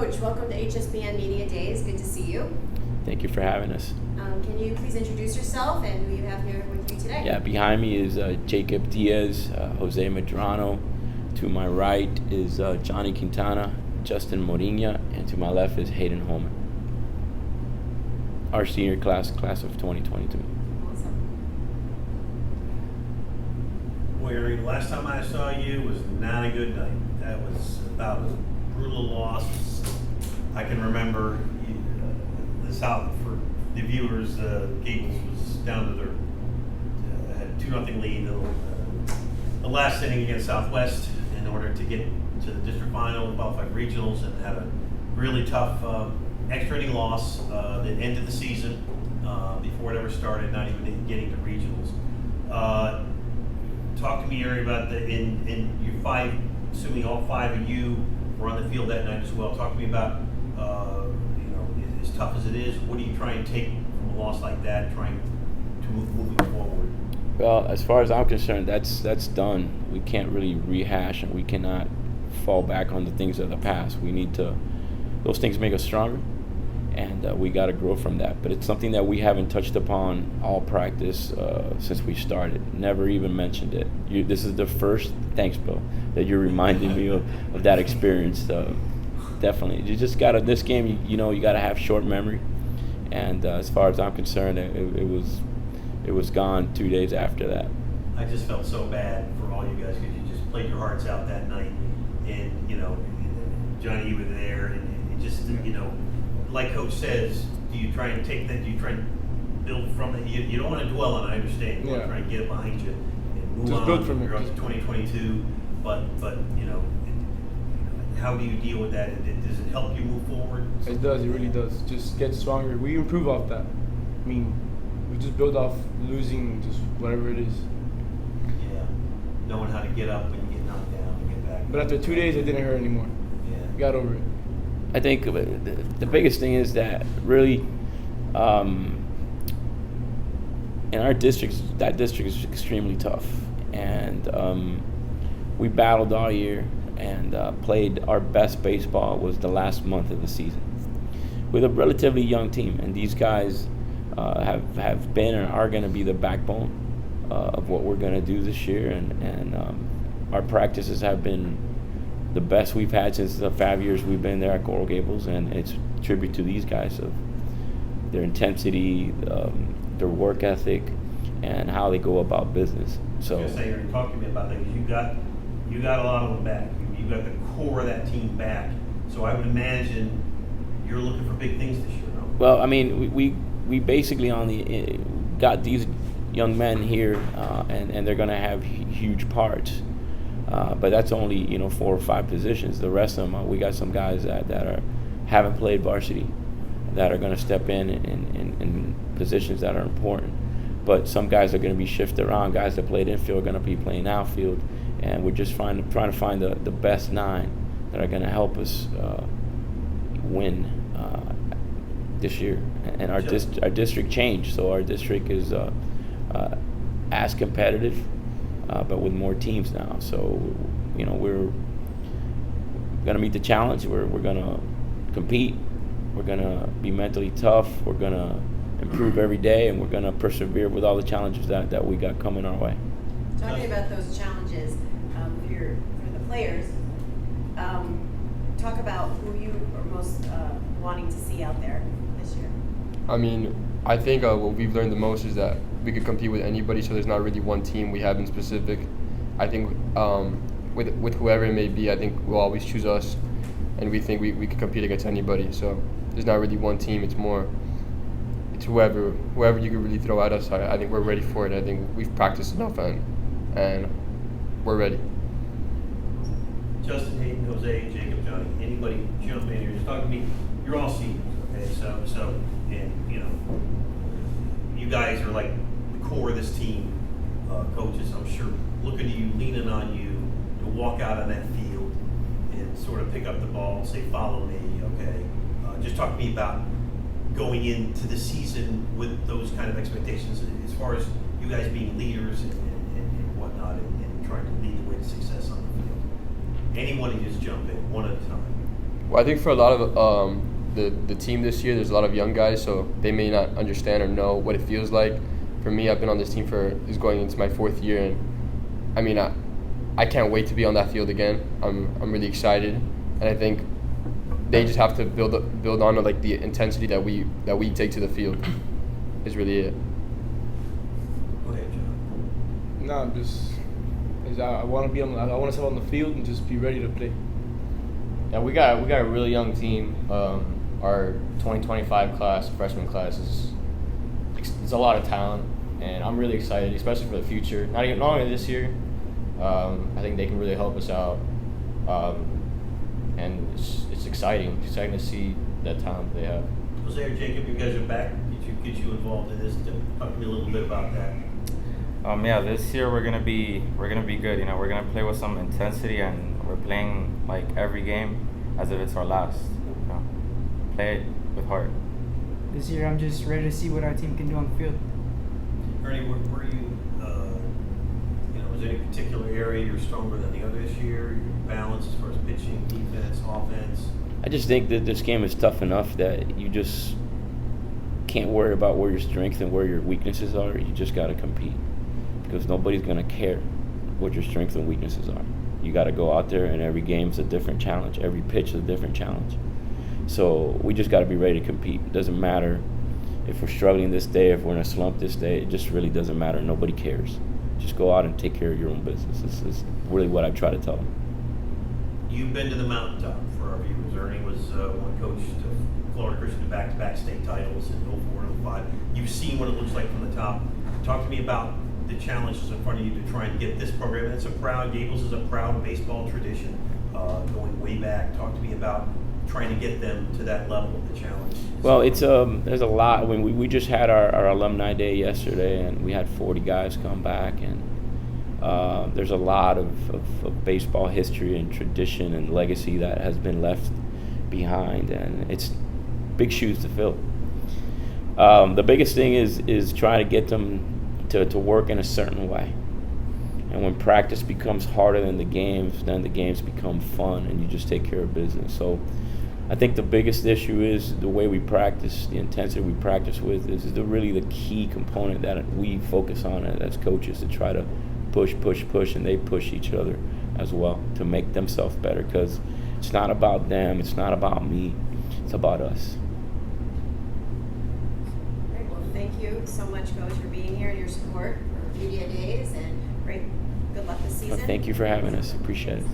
Coach, welcome to HSBN Media Days. Good to see you. Thank you for having us. Can you please introduce yourself and who you have here with you today? Yeah, behind me is Jacob Diaz, Jose Medrano. To my right is Johnny Quintana, Justin Mourinho, and to my left is Hayden Holman. Our senior class of 2022. Awesome. Boy, Harry, the last time I saw you was not a good night. That was about as brutal a loss as I can remember. This out for the viewers. Gables was down to their had 2-0 lead. The last inning against Southwest in order to get to the district final and qualify for regionals, and had a really tough extra inning loss that ended the season before it ever started, not even getting to regionals. Talk to me, Ari, about in your five, assuming all five of you were on the field that night as well. Talk to me about, as tough as it is, what do you try and take from a loss like that, trying to moving forward? Well, as far as I'm concerned, that's done. We can't really rehash, and we cannot fall back on the things of the past. We need to, those things make us stronger, and we got to grow from that. But it's something that we haven't touched upon all practice since we started. Never even mentioned it. This is the first, thanks, Bill, that you're reminding me of that experience. Definitely, you just got to, this game, you got to have short memory. And as far as I'm concerned, it was gone 2 days after that. I just felt so bad for all you guys because you just played your hearts out that night, and Johnny, you were there, and it just like Coach says, do you try and take that? Do you try and build from it? You don't want to dwell on it. I understand. You want to try and get it behind you and move just on. Build from You're up to 2022, but how do you deal with that? Does it help you move forward? It does. It really does. Just get stronger. We improve off that. I mean, we just build off losing, just whatever it is. Yeah, knowing how to get up when you get knocked down and get back. But after 2 days, it didn't hurt anymore. Yeah, We got over it. I think the biggest thing is that really, in our district, that district is extremely tough, and we battled all year and played our best baseball was the last month of the season with a relatively young team, and these guys have been and are going to be the backbone of what we're going to do this year, and our practices have been the best we've had since the 5 years we've been there at Coral Gables, and it's a tribute to these guys of their intensity, their work ethic, and how they go about business. So, I was gonna say, talk to me about that. You got a lot of them back. You got the core of that team back. So I would imagine you're looking for big things this year, no? well, I mean, we basically got these young men here, and they're going to have huge parts. But that's only 4 or 5 positions. The rest of them, we got some guys that haven't played varsity, that are going to step in positions that are important. But some guys are going to be shifted around. Guys that played infield are going to be playing outfield, and we're just trying to find the best 9 that are going to help us win this year. And our district changed, so our district is as competitive, but with more teams now. So we're going to meet the challenge. We're going to compete. We're going to be mentally tough. We're going to improve every day, and we're going to persevere with all the challenges that we got coming our way. Talking about those challenges for the players, talk about who you are most wanting to see out there this year. I mean, I think what we've learned the most is that we could compete with anybody, so there's not really one team we have in specific. I think with whoever it may be, I think we'll always choose us, and we think we could compete against anybody. So there's not really one team. It's whoever you could really throw at us. I think we're ready for it. I think we've practiced enough, and we're ready. Justin, Hayden, Jose, Jacob, Johnny, anybody jump in here? Just talk to me. You're all seniors, okay? So, and you guys are like the core of this team. Coaches, I'm sure, looking at you, leaning on you to walk out on that field and sort of pick up the ball and say, "Follow me," okay? Just talk to me about going into the season with those kind of expectations, as far as you guys being leaders and whatnot, and trying to lead the way to success on the field. Anyone can just jump in, one at a time. Well, I think for a lot of the team this year, there's a lot of young guys, so they may not understand or know what it feels like. For me, I've been on this team is going into my 4th year, and I mean, I can't wait to be on that field again. I'm really excited, and I think they just have to build on like the intensity that we take to the field. Is really it. Go ahead, John. No, I'm just. I want to I want to step on the field and just be ready to play. Yeah, we got a really young team. Our 2025 class, freshman class, it's a lot of talent, and I'm really excited, especially for the future. Not only this year. I think they can really help us out, and it's exciting. It's exciting to see that talent they have. Jose or Jacob, you guys are back. Get you involved in this. Talk to me a little bit about that. Yeah, this year we're gonna be good. You know, we're gonna play with some intensity, and we're playing like every game as if it's our last. You know, play it with heart. This year, I'm just ready to see what our team can do on the field. Ernie, where are you? Is there any particular area you're stronger than the other this year? Your balance as far as pitching, defense, offense. I just think that this game is tough enough that you just can't worry about where your strengths and where your weaknesses are. You just got to compete, because nobody's going to care what your strengths and weaknesses are. You got to go out there, and every game's a different challenge. Every pitch is a different challenge. So we just got to be ready to compete. It doesn't matter if we're struggling this day, if we're in a slump this day. It just really doesn't matter. Nobody cares. Just go out and take care of your own business. This is really what I try to tell them. You've been to the mountaintop for our viewers. Ernie was one coach to Florida Christian to back-to-back state titles in 04 and 05. You've seen what it looks like from the top. Talk to me about the challenges in front of you to try and get this program. And Gables is a proud baseball tradition going way back. Talk to me about trying to get them to that level of the challenge. Well, it's there's a lot. When we just had our alumni day yesterday, and we had 40 guys come back, and there's a lot of baseball history and tradition and legacy that has been left behind, and it's big shoes to fill. The biggest thing is trying to get them to work in a certain way. And when practice becomes harder than the games, then the games become fun, and you just take care of business. So I think the biggest issue is the way we practice, the intensity we practice with is really the key component that we focus on as coaches, to try to push, and they push each other as well to make themselves better, because it's not about them, it's not about me, it's about us. Great, well, thank you so much, Coach, for being here and your support for Media Days, and great, good luck this season. Well, thank you for having us. Appreciate it.